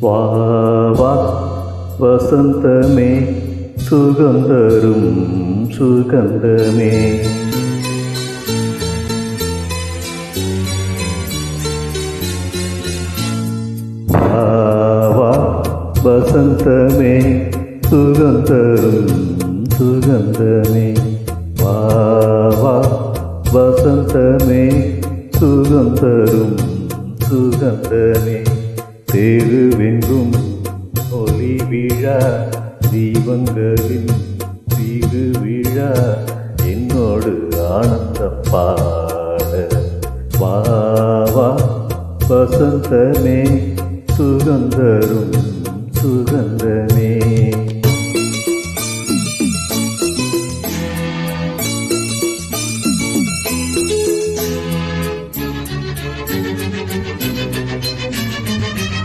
வா வா வசந்தமே சுகந்தரும் சுகந்தமே வா வா வசந்தமே சுகந்தரும் சுகந்தமே வா வா வசந்தமே சுகந்தரும் சுகந்தமே தேருவெங்கும் ஒளி விழா தீபங்களின் திருவிழா என்னோடு ஆனந்த பாட வா வா வசந்தமே சுகந்தரும் சுகந்த